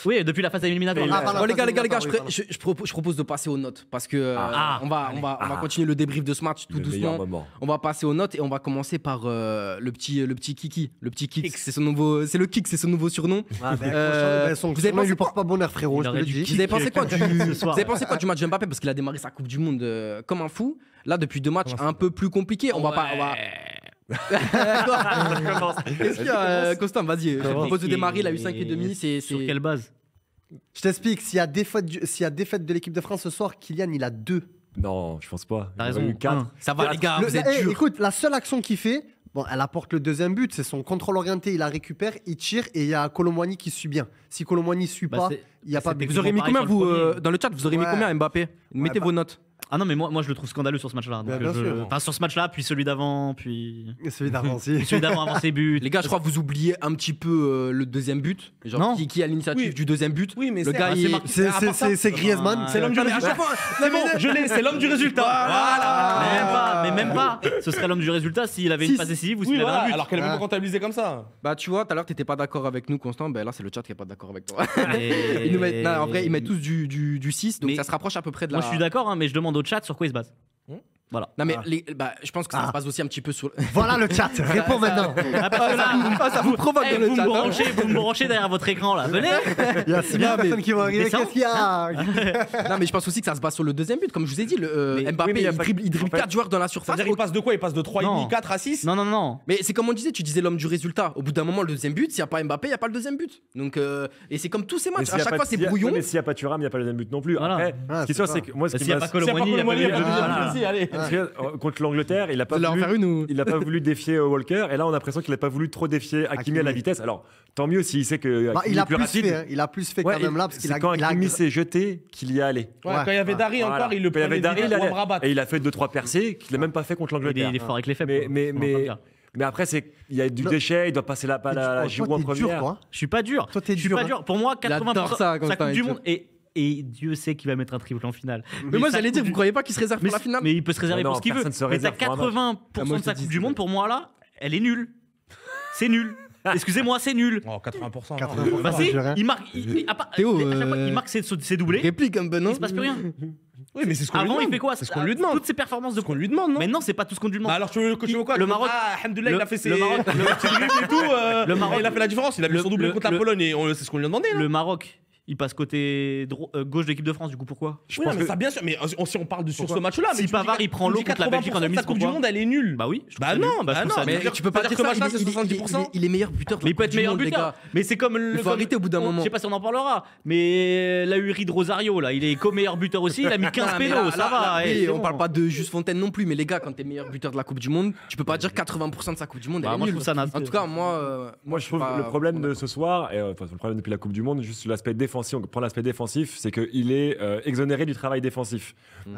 Oui, depuis la phase éliminatoire. Bon, les gars, je propose de passer aux notes parce que on va continuer le débrief de ce match tout doucement. On va passer aux notes et on va commencer par le petit Kiki. Le petit Kick, c'est le Kick, c'est son nouveau surnom. Vous avez lui porte pas bonheur, frérot. Vous avez pensé quoi du match de Mbappé parce qu'il a démarré sa Coupe du Monde comme un fou. Là, depuis 2 matchs un peu plus compliqués, on va pas. Qu'est-ce qu'il y a, Constant? Vas-y, je propose de démarrer. Il a eu 5 et demi. Sur quelle base? Je t'explique. S'il y a défaite de l'équipe de France ce soir, Kylian, il a 2. Non, je pense pas. T'as raison. 4. Ça va, les gars, vous êtes durs. Écoute, la seule action qu'il fait, bon, elle apporte le deuxième but, c'est son contrôle orienté, il la récupère, il tire et il y a Colomboigny qui suit bien. Si Colomboigny suit pas, il y a pas de but. Vous aurez mis combien, vous, dans le chat, vous aurez mis combien Mbappé? Mettez vos notes. Ah non, mais moi je le trouve scandaleux sur ce match-là. Enfin, sur ce match-là, puis celui d'avant, puis. Celui d'avant aussi. Celui d'avant avant ses buts. Les gars, je crois que vous oubliez un petit peu le deuxième but. Genre, qui a l'initiative du deuxième but? Oui, mais le gars, c'est Griezmann. C'est l'homme du résultat. C'est bon, je l'ai, c'est l'homme du résultat. Voilà. Mais même pas. Ce serait l'homme du résultat s'il avait une passe décisive ou s'il avait un but. Alors qu'elle est même pas comptabilisée comme ça. Bah, tu vois, tout à l'heure, t'étais pas d'accord avec nous, Constant. Ben là, c'est le chat qui est pas d'accord avec toi. En vrai, ils mettent tous du 6, donc ça se rapproche à peu près de la. Moi, je suis d'accord, mais je demande au chat sur quoi il se base. Voilà. Non mais je pense que ça se passe aussi un petit peu sur. Voilà le chat. Réponds maintenant. Ça vous provoque dans le chat. Vous me branchez derrière votre écran là. Venez. Il y a 6 personnes qui vont arriver. Qu'est-ce qu'il y a? Non mais je pense aussi que ça se base sur le deuxième but, comme je vous ai dit. Mbappé, il dribble 4 joueurs dans la surface. C'est-à-dire il passe de quoi? Il passe de 3,5, 4 à 6? Non. Mais c'est comme on disait, tu disais l'homme du résultat. Au bout d'un moment, le deuxième but, s'il n'y a pas Mbappé, il n'y a pas le deuxième but. Donc et c'est comme tous ces matchs. À chaque fois, c'est brouillon. Mais s'il n'y a pas Thuram, il n'y a pas le deuxième but non plus. Après, ce qui se passe, c'est que moi, s'il n'y a pas Colomboigny, il n'y a pas le contre l'Angleterre, il n'a pas voulu défier Walker, et là on a l'impression qu'il n'a pas voulu trop défier Hakimi à la vitesse. Alors tant mieux s'il sait que il a plus rapide. Il a plus fait quand même là parce qu'il a quand Hakimi s'est jeté qu'il y est allé. Quand il y avait Dari encore, il le prenait pour rabattre. Et il a fait 2-3 percés qu'il n'a même pas fait contre l'Angleterre. Il est fort avec les faibles. Mais après, il y a du déchet, il doit passer la Giroud en première. Je suis pas dur. Toi, t'es dur. Pour moi, 80% sa Coupe du Monde et Dieu sait qu'il va mettre un triple en finale. Mais moi j'allais dire, vous croyez pas qu'il se réserve pour la finale? Mais il peut se réserver pour ce qu'il veut. Mais t'as 80% de sa Coupe du Monde, pour moi là, elle est nulle. C'est nul. Excusez-moi, c'est nul. Oh, 80%. Bah si, il marque. Théo, à chaque fois qu'il marque ses doublés. Réplique un peu, non? Il se passe plus rien. Oui, mais c'est ce qu'on lui demande. Avant, il fait quoi? C'est ce qu'on lui demande. Toutes ses performances de ce qu'on lui demande, non? Mais non, c'est pas tout ce qu'on lui demande. Bah alors tu veux quoi? Le Maroc. Ah, alhamdoulilah, il a fait ses. Le Maroc. et tout. Le Maroc. Il a fait la différence. Il a mis son doublé contre la Pologne et c'est ce qu'on lui a demandé. Le Maroc. Il passe côté gauche de l'équipe de France, du coup, pourquoi? Oui, non, mais ça, bien sûr, mais si on parle de sur ce match-là. Si Pavard il prend l'eau contre la Belgique en demi, la Coupe du Monde, elle est nulle. Bah oui. Bah non, mais tu peux pas dire que ce match-là, c'est 70%. Il est meilleur buteur. Mais il peut être meilleur buteur. Mais c'est comme le. Il faut arrêter au bout d'un moment. Je sais pas si on en parlera, mais la Uri de Rosario, là, il est co-meilleur buteur aussi. Il a mis 15 pénaux, ça va. On parle pas de Juste Fontaine non plus, mais les gars, quand t'es meilleur buteur de la Coupe du Monde, tu peux pas dire 80% de sa Coupe du Monde. Moi, je trouve ça naze. En tout cas, moi, je trouve le problème de ce soir, et le problème depuis la Coupe du Monde, juste l'aspect défensif. On prend l'aspect défensif, c'est qu'il est exonéré du travail défensif.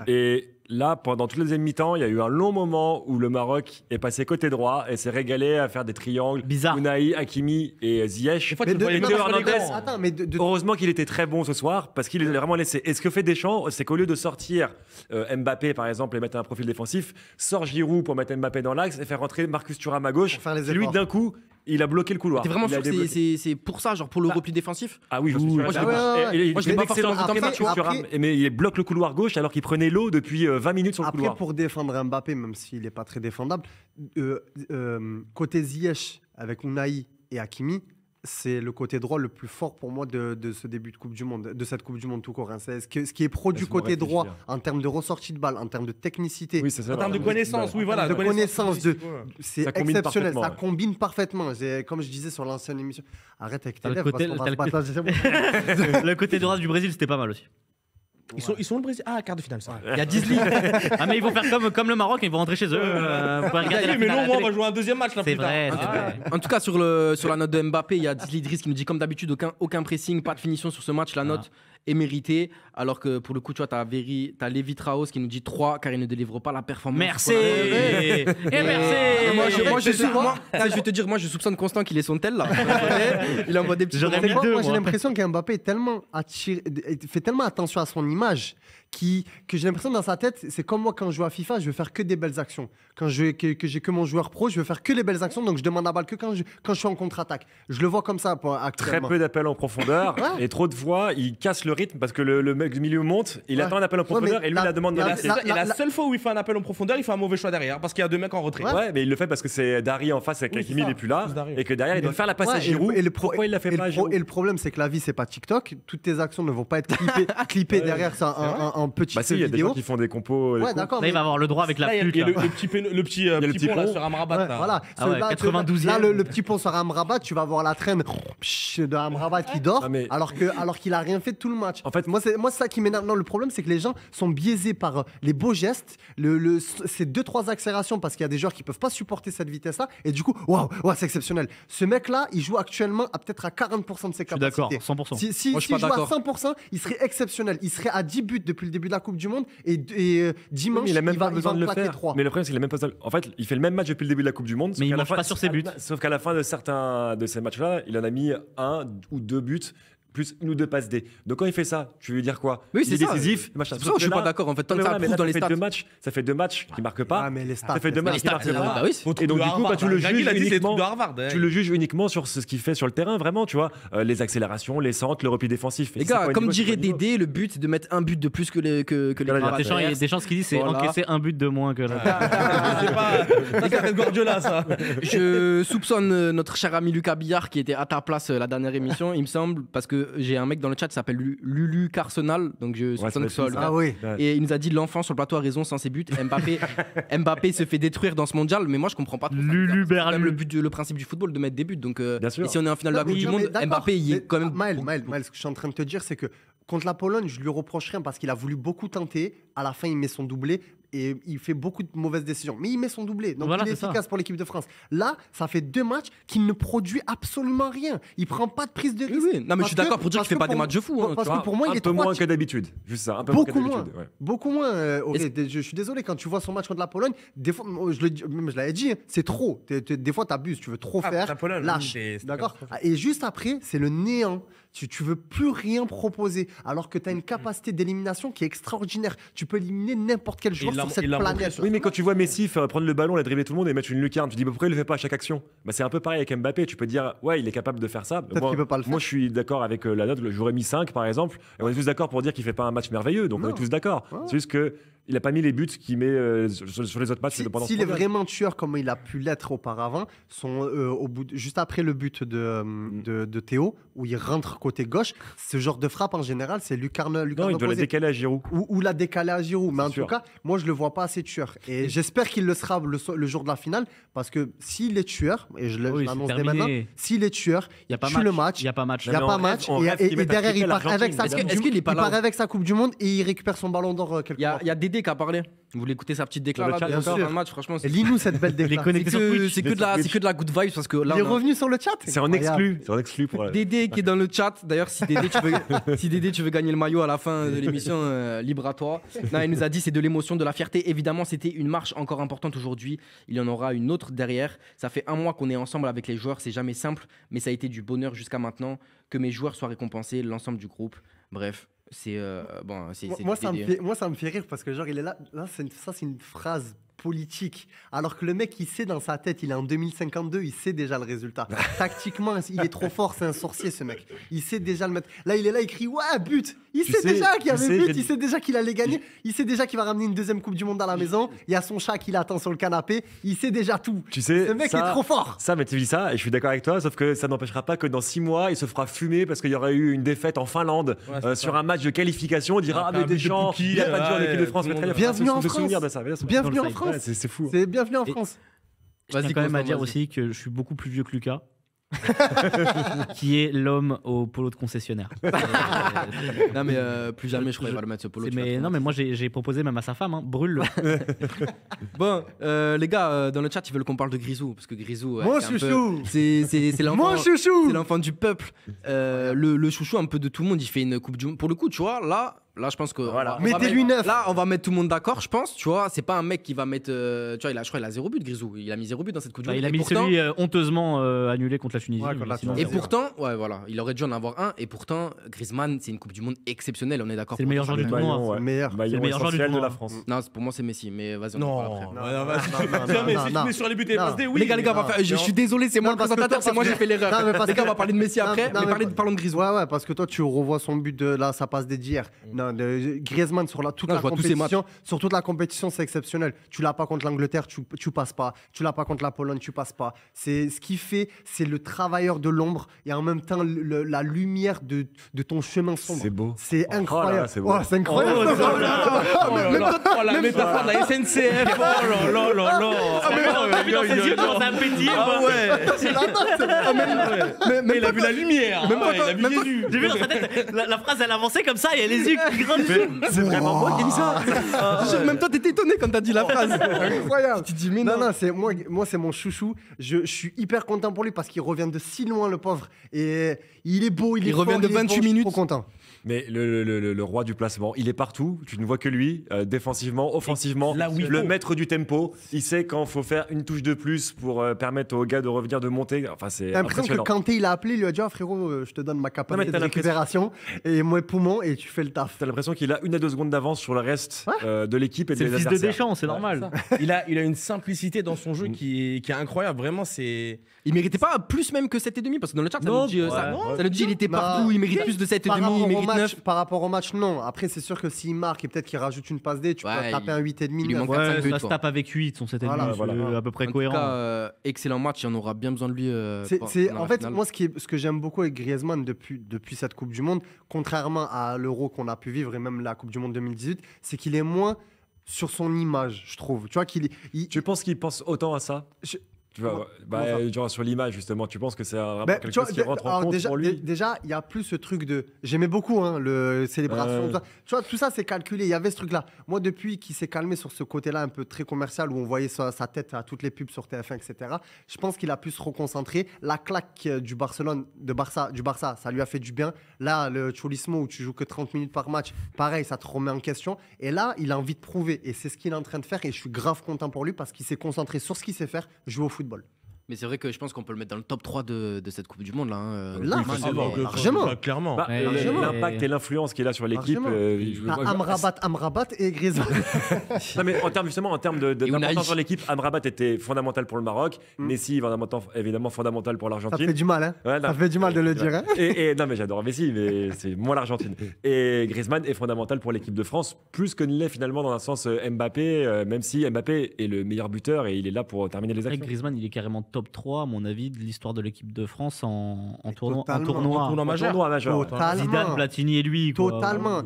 Et là, pendant toutes les deuxièmes mi-temps, il y a eu un long moment où le Maroc est passé côté droit et s'est régalé à faire des triangles. Bizarre. Unai, Hakimi et Ziyech. Heureusement qu'il était très bon ce soir parce qu'il a vraiment laissé. Et ce que fait Deschamps, c'est qu'au lieu de sortir Mbappé par exemple et mettre un profil défensif, sort Giroud pour mettre Mbappé dans l'axe et faire rentrer Marcus Thuram à gauche. Lui d'un coup, il a bloqué le couloir. T'es vraiment sûr que c'est pour ça, genre pour le repli défensif? Ah oui, je suis sûr. Moi, je l'ai pas forcément vu comme ça. Mais il bloque le couloir gauche alors qu'il prenait l'eau depuis 20 minutes sur le couloir. Après, pour défendre Mbappé, même s'il n'est pas très défendable, côté Ziyech avec Unai et Hakimi, c'est le côté droit le plus fort pour moi de ce début de Coupe du Monde, de cette Coupe du Monde tout court. C'est ce qui est pro du côté droit en termes de ressortie de balle, en termes de technicité, en termes de connaissance, oui, voilà, de connaissance, c'est exceptionnel, ça combine parfaitement. Comme je disais sur l'ancienne émission, arrête avec tes lèvres parce qu'on va se battre. Le côté droit du Brésil, c'était pas mal aussi. Ils sont le Brésil. Ah, quart de finale, ça. Il y a 10 ligues. Ah, mais ils vont faire comme le Maroc, ils vont rentrer chez eux. Mais non, on va jouer un deuxième match là c'est plus tard. vrai. En tout cas, sur la note de Mbappé, il y a Disli Idriss qui nous dit comme d'habitude aucun pressing, pas de finition sur ce match. La note est méritée. Alors que pour le coup, tu vois, t'as Lévi Traos qui nous dit 3 car il ne délivre pas la performance. Merci. Et merci. Moi, je vais te dire, moi, je soupçonne Constant qu'il est son tel là. Il envoie des petits. J'aurais mis 2. Moi, j'ai l'impression qu'Mbappé est tellement fait tellement attention à son image que j'ai l'impression dans sa tête, c'est comme moi quand je joue à FIFA, je veux faire que des belles actions. Quand j'ai que mon joueur pro, je veux faire que les belles actions, donc je demande la balle que quand je suis en contre-attaque. Je le vois comme ça actuellement. Très peu d'appels en profondeur et trop de fois, il casse le rythme parce que le mec du milieu monte, il attend un appel en profondeur et lui, la demande de la seule fois où il fait un appel en profondeur, il fait un mauvais choix derrière parce qu'il y a 2 mecs en retrait. Ouais, mais il le fait parce que c'est Dari en face, avec Hakimi, il n'est plus là et que derrière, il doit faire la passe à Giroud. Pourquoi il la fait pas à Giroud ? Et le problème, c'est que la vie, c'est pas TikTok. Toutes tes actions ne vont pas être clippées derrière un petit vidéo. Il y a des gens qui font des compos. Ouais, d'accord. Là, il va avoir le droit avec la pute. Le petit pont sur Amrabat. Voilà. 92e. Là, le petit pont sur Amrabat, tu vas voir la traîne de Amrabat qui dort, alors qu'il a rien fait de tout le match. En fait, moi, c'est ça qui m'énerve. Non, le problème, c'est que les gens sont biaisés par les beaux gestes, ces 2-3 accélérations, parce qu'il y a des joueurs qui peuvent pas supporter cette vitesse-là, et du coup, waouh, c'est exceptionnel. Ce mec-là, il joue actuellement peut-être à 40% de ses capacités. D'accord, 100%. S'il joue à 100%, il serait exceptionnel. Il serait à 10 buts depuis le début de la Coupe du Monde, et dimanche, il a même pas besoin de le faire. 3. Mais le problème, c'est qu'il a même pas besoin. En fait, il fait le même match depuis le début de la Coupe du Monde. Mais il marche pas sur ses buts. Sauf qu'à la fin de certains de ces matchs-là, il en a mis 1 ou 2 buts. Plus 1 ou 2 passes D. Donc quand il fait ça, tu veux dire quoi? Oui, c'est décisif. C'est pour ça que je suis pas d'accord. En fait, tant que ça prouve dans les stats. Ça fait 2 matchs qui marquent pas. Ah, mais les stats. Ça fait 2 matchs qui marquent pas. Et donc du coup, tu le juges uniquement sur ce qu'il fait sur le terrain, vraiment, tu vois, les accélérations, les centres, le repli défensif. Les gars, comme dirait Dédé, le but c'est de mettre un but de plus que les Deschamps, ce qu'il dit, c'est encaisser un but de moins que c'est pas Guardiola, ça. Je soupçonne notre cher ami Lucas Billard qui était à ta place la dernière émission, il me semble, parce que j'ai un mec dans le chat qui s'appelle Lulu Carsenal, donc je soupçonne que ce soit Ah oui. Et il nous a dit l'enfant sur le plateau a raison, sans ses buts. Mbappé se fait détruire dans ce mondial, mais moi je comprends pas trop. Lulu Berlu. Le principe du football de mettre des buts. Donc et si on est en finale de la Coupe du Monde, Mbappé il est quand même. Maël, ce que je suis en train de te dire, c'est que contre la Pologne, je lui reproche rien parce qu'il a voulu beaucoup tenter. À la fin, il met son doublé et il fait beaucoup de mauvaises décisions. Mais il met son doublé, donc il est efficace pour l'équipe de France. Là, ça fait 2 matchs qu'il ne produit absolument rien. Il prend pas de prise de risque. Oui. Non, mais je suis d'accord pour dire qu'il fait pas des matchs de fou. Parce que pour moi, il est un peu moins que d'habitude. Juste ça, un peu beaucoup moins. Beaucoup moins. Je suis désolé, quand tu vois son match contre la Pologne, des fois, je l'avais dit, c'est trop. Des fois, t'abuses, tu veux trop faire. Lâche. D'accord. Et juste après, c'est le néant. Tu veux plus rien proposer, alors que tu as une capacité d'élimination qui est extraordinaire. Tu peux éliminer n'importe quel joueur sur cette planète. Oui, mais quand tu vois Messi prendre le ballon, la dribbler tout le monde et mettre une lucarne, tu dis pourquoi il le fait pas à chaque action? C'est un peu pareil avec Mbappé. Tu peux dire ouais, il est capable de faire ça. Peut-être qu'il peut pas le faire. Moi, je suis d'accord avec la note. J'aurais mis 5 par exemple. Et on est tous d'accord pour dire qu'il fait pas un match merveilleux. Donc on est tous d'accord. C'est juste que il a pas mis les buts qu'il met sur les autres matchs. S'il est vraiment tueur comme il a pu l'être auparavant, juste après le but de Théo, où il rentre côté gauche, ce genre de frappe en général, c'est lucarne. Non, il doit la décaler à Giroud. Ou la décaler à Giroud. Mais en tout cas, moi je le vois pas assez tueur. Et j'espère qu'il le sera le jour de la finale, parce que s'il est tueur, et je l'annonce dès maintenant, s'il est tueur, il tue le match. Il n'y a pas match. Il n'y a pas match. Et derrière, il part avec sa Coupe du Monde et il récupère son ballon d'or quelque part. Il y a Dédé qui a parlé. Vous voulez écouter sa petite déclaration bien sûr. Dans le match, franchement. Lis-nous cette belle déclaration. C'est que de la good vibe, parce que là. Il est revenu sur le chat. C'est en exclu. Pour Dédé qui est dans le chat. D'ailleurs, si Dédé tu veux gagner le maillot à la fin de l'émission, libre à toi. Non, il nous a dit c'est de l'émotion, de la fierté. Évidemment, c'était une marche encore importante aujourd'hui. Il y en aura une autre derrière. Ça fait 1 mois qu'on est ensemble avec les joueurs. C'est jamais simple, mais ça a été du bonheur jusqu'à maintenant. Que mes joueurs soient récompensés, l'ensemble du groupe. Bref. Moi, ça me fait rire parce que genre il est là c'est une phrase politique, alors que le mec il sait dans sa tête, il est en 2052, il sait déjà le résultat. Tactiquement il est trop fort, c'est un sorcier ce mec, il sait déjà le mettre. Là il est là, il crie ouais but, il sait déjà qu'il y avait but, il sait déjà qu'il allait gagner, il sait déjà qu'il va ramener une 2e Coupe du Monde à la maison, il y a son chat qui l'attend sur le canapé, il sait déjà tout. Tu sais, ce mec est trop fort. Ça, mais tu dis ça et je suis d'accord avec toi, sauf que ça n'empêchera pas que dans 6 mois il se fera fumer parce qu'il y aurait eu une défaite en Finlande sur un match de qualification, on dira mais Deschamps, il n'y a pas de joueur en équipe de France. Bienvenue en France. Bienvenue en France. C'est fou. Bienvenue en France. Je tiens quand même à dire aussi que je suis beaucoup plus vieux que Lucas. Qui est l'homme au polo de concessionnaire. Non mais plus jamais je crois qu'il va le mettre ce polo. Non mais moi j'ai proposé même à sa femme, brûle-le. Bon les gars dans le chat ils veulent qu'on parle de Grisou parce que Grisou mon chouchou, c'est l'enfant, c'est l'enfant du peuple, le chouchou un peu de tout le monde. Il fait une coupe du monde pour le coup, tu vois là Là, je pense que. Mettez-lui 9. Là, on va mettre tout le monde d'accord, je pense. Tu vois, c'est pas un mec qui va mettre. Tu vois, je crois qu'il a 0 but, Grisou. Il a mis 0 but dans cette Coupe du Monde. Il a mis celui honteusement annulé contre la Tunisie. Et pourtant, voilà, il aurait dû en avoir un. Et pourtant, Griezmann, c'est une Coupe du Monde exceptionnelle, on est d'accord. C'est le meilleur joueur du tournoi. C'est le meilleur joueur de la France. Non, pour moi, c'est Messi. Mais vas-y, on non, mais si tu mets sur les buts et les passes D, oui. Les gars, je suis désolé, c'est moi le présentateur, c'est moi j'ai fait l'erreur. Les gars, on va parler de Messi après, mais parlons de Griezmann. Ouais, parce que toi, tu revois son but de là, ça passe d'hier. Non, Griezmann sur toute la compétition, sur toute la compétition, c'est exceptionnel. Tu l'as pas contre l'Angleterre, tu passes pas. Tu l'as pas contre la Pologne, tu passes pas. C'est ce qu'il fait, c'est le travailleur de l'ombre et en même temps la lumière de ton chemin sombre. C'est beau. C'est incroyable. C'est beau. C'est incroyable. La métaphore de la SNCF. Oh là là là. Dans ses yeux, dans un petit. Ah ouais. Mais il a vu la lumière. Il a vu Jésus. J'ai vu dans sa tête, la phrase elle avançait comme ça et elle a les yeux qui grimpent. C'est vraiment moi qui dis ça. Même toi, t'étais étonné quand t'as dit la phrase. Incroyable. Tu dis, mais non, c'est moi, c'est mon chouchou. Je suis hyper content pour lui parce qu'il revient de si loin, le pauvre. Et il est beau, il revient de 28 minutes. Je suis trop content. Mais le roi du placement, il est partout. Tu ne vois que lui, défensivement, offensivement, le maître du tempo. Il sait quand il faut faire une touche de plus pour permettre aux gars de revenir, de monter. Enfin, c'est t'as l'impression que Kanté, il a appelé, il lui a dit frérot, je te donne ma capacité de récupération et moi poumon et tu fais le taf. T'as l'impression qu'il a 1 à 2 secondes d'avance sur le reste de l'équipe et des adversaires. C'est le fils de Deschamps, c'est normal. Il a une simplicité dans son jeu qui est incroyable. Vraiment, c'est. Il méritait pas plus même que 7,5 parce que dans le chat, ça nous dit il était partout, il mérite plus de 7,5, il mérite 9. Par rapport au match, non. Après, c'est sûr que s'il marque et peut-être qu'il rajoute une passe D, tu peux taper un 8,5. Il lui manque 4-5 buts. Ça se tape avec 8, son 7,5, c'est à peu près cohérent. En tout cas, excellent match, on aura bien besoin de lui. En fait, moi, ce que j'aime beaucoup avec Griezmann depuis cette Coupe du Monde, contrairement à l'Euro qu'on a pu vivre et même la Coupe du Monde 2018, c'est qu'il est moins sur son image, je trouve. Tu vois Tu penses qu'il pense autant à ça? Tu vois, genre sur l'image justement, tu penses que c'est quelque chose qui rentre en compte pour lui? Déjà, il y a plus ce truc de... J'aimais beaucoup le célébration. Tu vois, tout ça, c'est calculé. Il y avait ce truc-là. Moi, depuis qu'il s'est calmé sur ce côté-là un peu très commercial, où on voyait sa tête à toutes les pubs sur TF1, etc., je pense qu'il a pu se reconcentrer. La claque du Barça, ça lui a fait du bien. Là, le Cholismo, où tu joues que 30 minutes par match, pareil, ça te remet en question. Et là, il a envie de prouver. Et c'est ce qu'il est en train de faire. Et je suis grave content pour lui parce qu'il s'est concentré sur ce qu'il sait faire, jouer au football. Mais c'est vrai que je pense qu'on peut le mettre dans le top 3 de cette Coupe du Monde. Largement. Clairement. L'impact et l'influence qu'il a sur l'équipe. Amrabat et Griezmann. Non, mais en termes d'importance sur l'équipe, Amrabat était fondamental pour le Maroc. Messi, évidemment, fondamental pour l'Argentine. Ça fait du mal, hein. Ça fait du mal de le dire. Hein. Et non, mais j'adore Messi, mais c'est moins l'Argentine. Et Griezmann est fondamental pour l'équipe de France, plus que ne l'est finalement dans un sens Mbappé, même si Mbappé est le meilleur buteur et il est là pour terminer les actions. Griezmann, il est carrément top 3, à mon avis, de l'histoire de l'équipe de France en tournoi majeur. Zidane, Platini et lui. Totalement.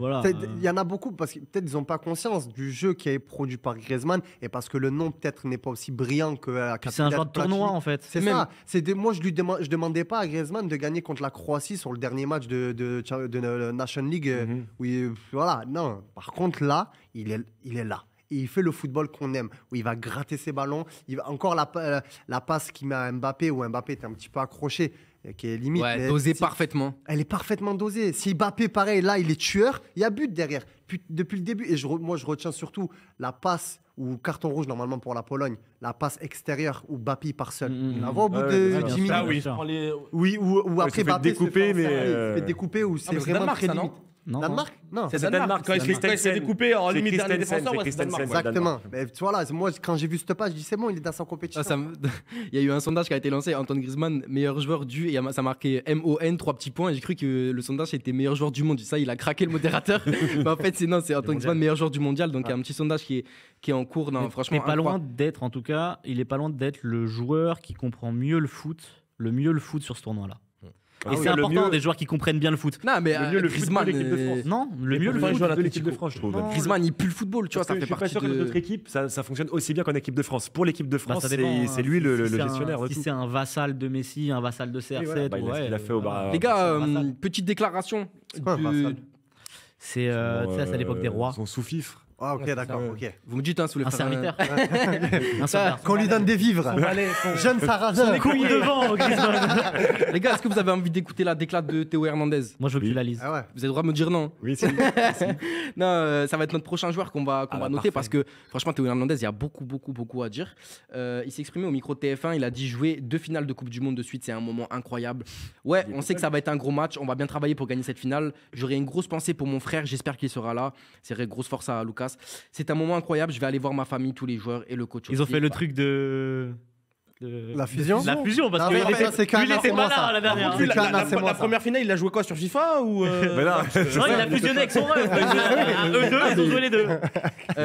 Il y en a beaucoup parce que peut-être ils n'ont pas conscience du jeu qui est produit par Griezmann et parce que le nom peut-être n'est pas aussi brillant que. C'est un joueur de tournoi en fait. C'est ça. Moi, je demandais pas à Griezmann de gagner contre la Croatie sur le dernier match de Nation League. Oui, voilà. Non. Par contre, là, il est là. Et il fait le football qu'on aime, où il va gratter ses ballons. Encore la passe qu'il met à Mbappé, où Mbappé est un petit peu accroché, qui est limite. Dosée parfaitement. Elle est parfaitement dosée. Si Mbappé, pareil, là, il est tueur, il y a but derrière. Depuis le début. Et moi, je retiens surtout la passe, ou carton rouge normalement pour la Pologne, la passe extérieure où Mbappé part seul. On la voit au bout de 10 minutes. Oui, ou après Mbappé se fait découper, où c'est vraiment très limite. Danemark ? Non. C'est Danemark. Quand il s'est découpé en limite dernier défenseur, c'est Danemark. Exactement. Mais tu vois là, moi quand j'ai vu cette page, je dis c'est bon, il est dans sa compétition. Il y a eu un sondage qui a été lancé, Antoine Griezmann, meilleur joueur du, et ça a marqué MON, 3 petits points, et j'ai cru que le sondage était meilleur joueur du monde. Ça, il a craqué le modérateur. Mais en fait, c'est Antoine Griezmann, meilleur joueur du mondial. Donc il y a un petit sondage qui est en cours. Non, franchement, pas loin d'être, en tout cas, il est pas loin d'être le joueur qui comprend mieux le foot sur ce tournoi-là. Et c'est important, des joueurs qui comprennent bien le foot. Non, mais Griezmann, l'équipe de France. Non, le mieux le foot de l'équipe de France, je trouve. Griezmann, il pue le football, tu vois, ça fait partie de... Je suis pas sûr que notre équipe, ça fonctionne aussi bien qu'en équipe de France. Pour l'équipe de France, c'est lui le gestionnaire de tout. Si c'est un vassal de Messi, un vassal de CR7, il a fait au bar. Les gars, petite déclaration. C'est à l'époque des rois. Son sous-fifre. Ah, ok, d'accord, ok. Vous me dites, si vous voulez Un faire serviteur. Un Ça, qu'on lui donne des vivres. Jeune Sarrazin. couille devant, Griezmann. Les gars, est-ce que vous avez envie d'écouter la déclate de Théo Hernandez? Moi, je veux que tu la lises. Ah ouais. Vous avez le droit de me dire non. Oui, c'est Non, ça va être notre prochain joueur qu'on va noter parfait. parce que franchement, Théo Hernandez, il y a beaucoup à dire. Il s'est exprimé au micro de TF1, il a dit jouer 2 finales de Coupe du Monde de suite, c'est un moment incroyable. Ouais, on sait que ça va être un gros match, on va bien travailler pour gagner cette finale. J'aurai une grosse pensée pour mon frère, j'espère qu'il sera là. C'est vrai, grosse force à Lucas. C'est un moment incroyable, je vais aller voir ma famille, tous les joueurs et le coach. Ils ont aussi. fait le truc de. La fusion. La fusion, parce Non, que mais lui, c'est quand il même était assez pas moi, ça. là la dernière. C'est quand même assez moi, La ça. première finale, il a joué quoi sur FIFA ou Mais non, Non, il a fusionné avec son ref. Eux deux, ils ont joué les deux.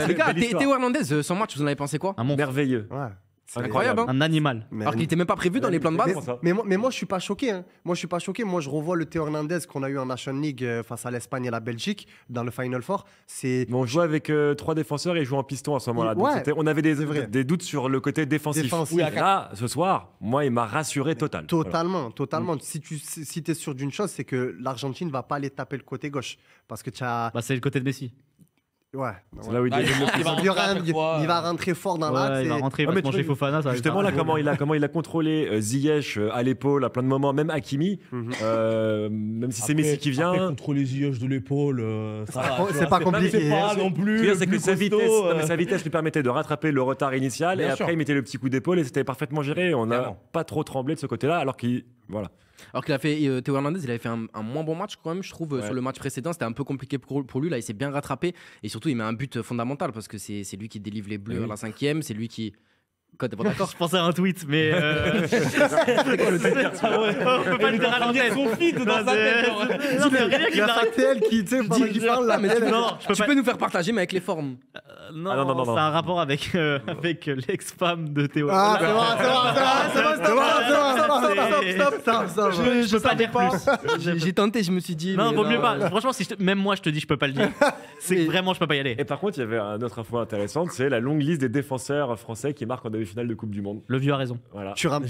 Les gars, belle histoire. Théo Hernandez, son match, vous en avez pensé quoi? Un monstre, merveilleux. Ouais. C'est Incroyable, hein? un animal. Mais- Alors qu'il n'était même pas prévu dans les plans de base. Mais moi, je suis pas choqué. Hein. Moi, je suis pas choqué. Moi, je revois le Théo Hernandez qu'on a eu en National League face à l'Espagne et la Belgique dans le Final Four. C'est Mais on jouait avec 3 défenseurs et il jouait en piston à ce moment-là. Donc Ouais, on avait vrai. des doutes sur le côté défensif. Défensif. Oui, là, ce soir, moi, il m'a rassuré total. totalement. Si tu es sûr d'une chose, c'est que l'Argentine va pas aller taper le côté gauche. Parce que tu as. Bah, c'est le côté de Messi. Ouais. C'est là où il est. Il va rentrer fort dans l'axe. Ouais, il va et- rentrer, il Ouais, va mais se manger tu- Fofana. Ça va Justement, là, faire un comment il a contrôlé Ziyech à l'épaule à plein de moments, même Hakimi, même si c'est Messi qui vient. Contre les yeux de l'épaule, ça va, tu c'est vois, pas compliqué. C'est pas non plus. Ce qu'il y a, le c'est que plus sa costaud, vitesse, non, mais sa vitesse lui permettait de rattraper le retard initial et Bien après sûr. il mettait le petit coup d'épaule et c'était parfaitement géré. On n'a Clairement. pas trop tremblé de ce côté-là, alors qu'il voilà. Alors qu'il a fait Théo Hernandez, il avait fait un moins bon match quand même, je trouve, Ouais. sur le match précédent. C'était un peu compliqué pour lui. Là, il s'est bien rattrapé et surtout, il met un but fondamental parce que c'est lui qui délivre les bleus Oui. à la 5e. C'est lui qui. Quoi, t'es pas d'accord? Je pensais à un tweet, mais. C'est quoi le tweet? On peut pas le dire à l'antenne. Son feed dans sa tête. genre. Non, mais rien Il qu'il y a l'arrête. sa TL qui, tu sais, pendant qu'il parle, là, mais tu, Non, je peux tu pas. peux nous faire partager, mais avec les formes. Non, Ah, non. c'est un rapport avec l'ex-femme de Théo. Ah, c'est bon, stop. Je peux pas dire plus. J'ai tenté, je me suis dit. Non, mais vaut là, mieux pas. Franchement, même moi, je te dis, je peux pas le dire. C'est que vraiment, je peux pas y aller. Et par contre, il y avait une autre info intéressante, c'est la longue liste des défenseurs français qui marquent en demi-finale de Coupe du Monde. Le vieux a raison. Voilà. Thuram.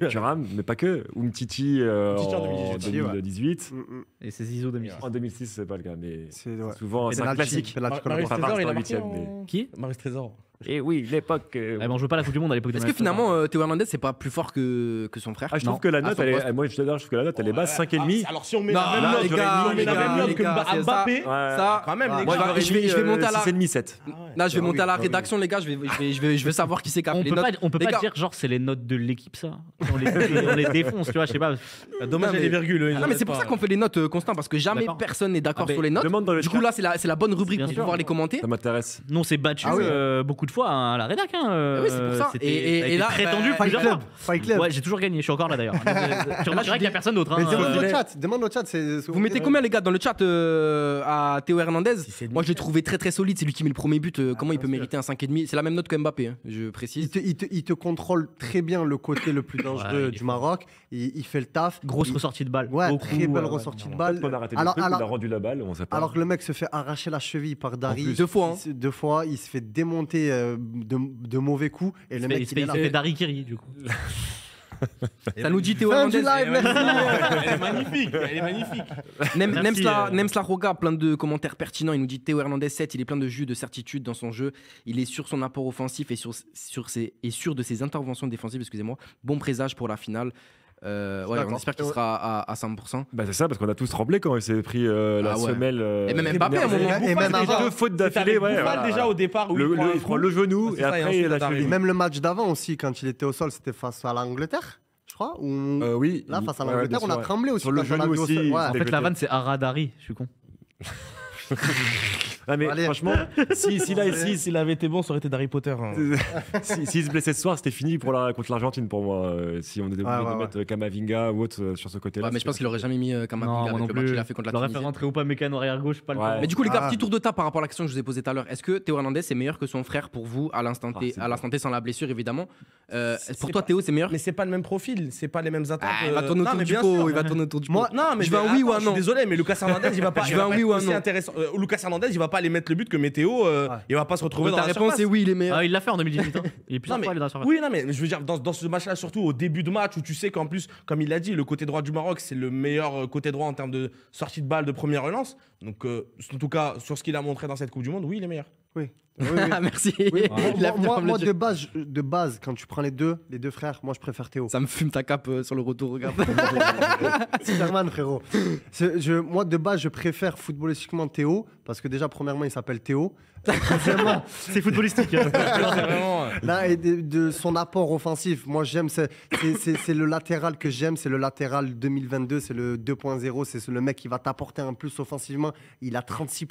Thuram, mais pas que. Umtiti en 2018. Et c'est Zizou 2006. En 2006, c'est pas le cas, mais C'est ouais. souvent c'est un classique. Penalty contre le Maryse Brésil. Trésor, Trésor, il a en marqué huitième, Qui Maryse Trésor. Et oui, l'époque. Eh ben, on jouait pas la Coupe du Monde à l'époque de Est-ce que Maryse finalement, Théo Hernandez, c'est pas plus fort que son frère? Ah, je Non. trouve que la À note, son elle poste. est. Moi, je te dis, je trouve que la note, elle est basse, 5,5. Alors, si on met Non, la même là, note, les si gars, on met la les même gars, note les que gars, c'est Mbappé, Ça, quand même, les moi, gars. je vais monter à la. 6,5-7. Là, je vais monter à la oui. rédaction, les gars. Je vais savoir qui c'est qui a On fait peut les pas, notes. on peut Les pas gars, dire genre c'est les notes de l'équipe ça. On les défonce, tu vois, je sais pas. Dommage, il y a des virgules. Non, mais c'est pour ça qu'on fait les notes constant parce que jamais D'accord. personne n'est d'accord Ah, sur les notes. demande dans le Du chat. coup, là, c'est la bonne rubrique Bien pour sûr. pouvoir les commenter. Ça m'intéresse. Nous on s'est battu Ah oui. beaucoup de fois hein, à la rédac. Oui, c'est pour ça. C'était- Et ça a été là, très bah, tendu Fight plusieurs Club. fois. Fight Club. Ouais, j'ai toujours gagné, je suis encore là d'ailleurs. Tu remarqueras qu'il y a personne d'autre. Mais hein, demande au chat. Vous mettez combien, les gars, dans le chat à Théo Hernandez? Moi, je l'ai trouvé très très solide. C'est lui qui met le premier but. Comment il peut mériter un 5,5? C'est la même note que Mbappé, hein, je précise. Il te contrôle très bien le côté le plus dangereux Ouais, il du est Maroc. Il fait le taf. Grosse Il- ressortie de balle. Ouais, Beaucoup, très belle ouais, ressortie de ouais. balle. On a raté le Alors, truc, il a alors, rendu la balle, on sait pas. alors que le mec se fait arracher la cheville par Dari. plus. 2 fois, hein. 2 fois, il se fait démonter de mauvais coups. Et le mec, Il se fait Dari Kiri du coup. Ça nous dit Théo Fin du Hernandez. live, merci. Elle est magnifique. Elle est magnifique. Merci, Nemsla Roga, plein de commentaires pertinents. Il nous dit Théo Hernandez 7, il est plein de jus, de certitude dans son jeu. Il est sur son apport offensif et sûr de ses interventions défensives. Excusez-moi. Bon présage pour la finale. Ouais, on D'accord. espère qu'il sera à 100%. Bah, c'est ça, parce qu'on a tous tremblé quand il s'est pris la Ah ouais. semelle. Et même Mbappé, à un moment. Et même Bouffal, avant. Deux fautes C'était d'affilée, avec ouais. Bouffal voilà. déjà au départ où Il prend le genou C'est et ça, après ensuite, il a t'arrives. Et cheville. même le match d'avant aussi, quand il était au sol, c'était face à l'Angleterre, je crois. Ou... Oui. Là, face à Ouais, l'Angleterre, bien on a sûr, ouais. tremblé aussi. Sur le quand on l'a genou vu au aussi. sol. Ouais. En fait la vanne c'est Aradari, je suis con. Ah, mais Allez. franchement, S'il avait été bon, ça aurait été d'Harry Potter. s'il se blessait ce soir, c'était fini contre l'Argentine pour moi. Si on était obligé de ouais. mettre Kamavinga ou autre sur ce côté-là. Ouais, mais je pense qu'il aurait jamais mis Kamavinga Non, moi avec non le match plus. qu'il a fait contre Il la aurait fait Tunisie. rentrer ou pas Mécano arrière gauche, pas le Ouais. temps. Mais du coup, les gars, Ah. petit tour de table par rapport à la question que je vous ai posée tout à l'heure. Est-ce que Théo Hernandez c'est meilleur que son frère pour vous à l'instant T, sans la blessure évidemment? Pour toi, Théo, c'est meilleur? Mais c'est pas le même profil, c'est pas les mêmes attentes. Il va tourner Non, autour mais du bien pot. sûr. Il va tourner autour du pot. Moi, Non, mais je veux un oui ou un je suis non. désolé, mais Lucas Hernandez, il va pas. Je il veux va un pas oui être ou un aussi non. intéressant. Lucas Hernandez, il va pas aller mettre le but que Météo. Il va pas se retrouver Donc dans ta la réponse surface. est oui, il est meilleur. Ah, il l'a fait en 2018. Hein. Il est Non, plusieurs mais, fois allé dans la surface. oui, non, mais je veux dire, dans ce match-là, surtout au début de match, où tu sais qu'en plus, comme il l'a dit, le côté droit du Maroc, c'est le meilleur côté droit en termes de sortie de balle de première relance. Donc, en tout cas, sur ce qu'il a montré dans cette Coupe du Monde, oui, il est meilleur. Oui. Merci. Moi, de base, quand tu prends les deux frères, moi je préfère Théo. Ça me fume ta cape sur le retour, regarde. Superman, frérot. Moi, de base, je préfère footballistiquement Théo, parce que déjà, premièrement, il s'appelle Théo. Deuxièmement, c'est footballistique. Là, et de son apport offensif, moi j'aime, c'est le latéral que j'aime, c'est le latéral 2022, c'est le 2.0, c'est le mec qui va t'apporter un plus offensivement. Il a 36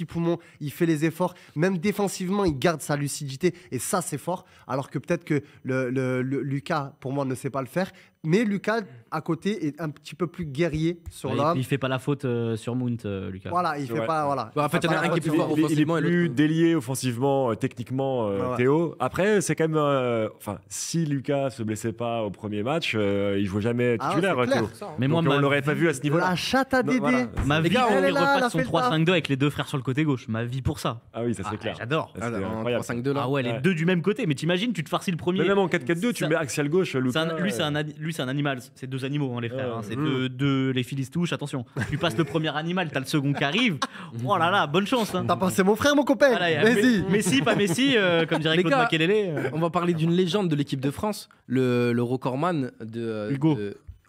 poumons, il fait les efforts, même défensivement, il garde sa lucidité et ça c'est fort. Alors que peut-être que Lucas, pour moi, ne sait pas le faire. Mais Lucas, à côté, est un petit peu plus guerrier sur l'homme. Il fait pas la faute sur Mount, Lucas. Voilà, il fait pas. Voilà. En fait, il y en a un qui est plus fort offensivement. Il est plus délié offensivement, techniquement, Théo. Après, c'est quand même. Si Lucas se blessait pas au premier match, il jouait jamais titulaire, Théo. Mais moi, on l'aurait pas vu à ce niveau-là. La chatte à Dédé. Voilà. Ma vie, il repasse son 3-5-2 avec les deux frères sur le côté gauche. Ma vie pour ça. Ah oui, ça c'est clair. J'adore. C'est incroyable. 3-5-2 là. Ah ouais, les deux du même côté. Mais t'imagines, tu te farcis le premier. Mais même en 4-4-2, tu mets axial gauche, Lucas. Lui, c'est un animal. C'est deux animaux, les frères. C'est deux les Philistouches. Attention, tu passes le premier animal, t'as le second qui arrive. Oh là là, bonne chance. T'as passé mon frère, mon copain. Messi, pas Messi, comme dirait Claude Makelele. On va parler d'une légende de l'équipe de France, le recordman de Hugo.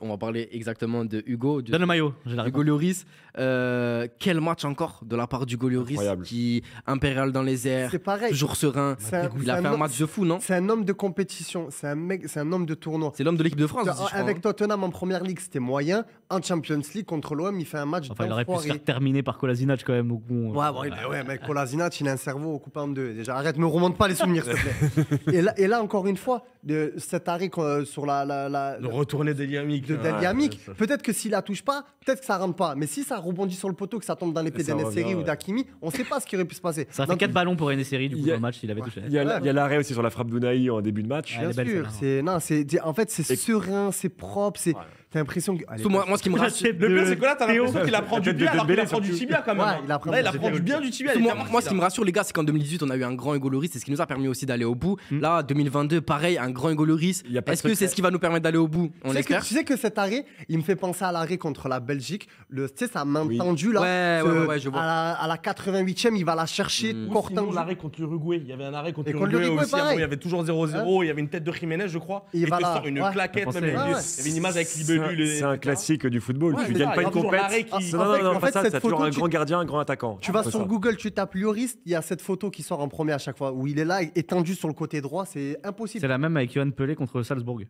On va parler exactement de Hugo. Donne le maillot, j'ai la Hugo Lloris. Quel match encore de la part d'Hugo Lloris, qui impérial dans les airs, c'est pareil. toujours serein. Il a fait un match de fou, non? C'est un homme de compétition, c'est un homme de tournoi. C'est l'homme de l'équipe de France. Avec Tottenham en première ligue, c'était moyen. En Champions League contre l'OM, il fait un match. Enfin, il aurait pu se faire terminer par Kolasinac quand même. Ouais, mais Kolasinac, il a un cerveau coupé en deux. Déjà, arrête, me remonte pas les souvenirs, s'il te plaît. Et là, encore une fois, cet arrêt sur le retourné d'Eliamic. Peut-être que s'il la touche pas, peut-être que ça rentre pas. Mais si ça rebondit sur le poteau, que ça tombe dans les pieds d'Enesiri ou d'Hakimi, on sait pas ce qui aurait pu se passer. Ça fait 4 ballons pour Enesiri du coup dans le match s'il avait touché. Il y a l'arrêt aussi sur la frappe d'Unai en début de match. Bien sûr. En fait, c'est serein, c'est propre, c'est. T'as l'impression que. Moi, ce qui me rassure. Le pire, c'est que là, t'as l'impression qu'il apprend du bien alors qu'il apprend du tibia quand même. Ouais, il apprend du bien du tibia. Moi, ce qui me rassure, les gars, c'est qu'en 2018, on a eu un grand Hugo Lloris. C'est ce qui nous a permis aussi d'aller au bout. Là, 2022, pareil, un grand Hugo Lloris. Est-ce que c'est ce qui va nous permettre d'aller au bout? On l'espère. Tu sais que cet arrêt, il me fait penser à l'arrêt contre la Belgique. Tu sais, sa main tendue là. Ouais, je vois. À la 88e, il va la chercher. Sinon, l'arrêt contre l'Uruguay. Il y avait un arrêt contre l'Uruguay aussi. Il y avait toujours 0-0. Il y avait une tête de Jiménez, je crois. Il sort une claquette. Il y avait une image avec Libelu. C'est un classique du football. Tu gagnes pas une compète. En fait, c'est toujours un grand gardien, un grand attaquant. Tu vas sur Google, tu tapes Lloris, il y a cette photo qui sort en premier à chaque fois, où il est là, étendu sur le côté droit, c'est impossible. C'est la même avec Johan Pelé contre Salzbourg.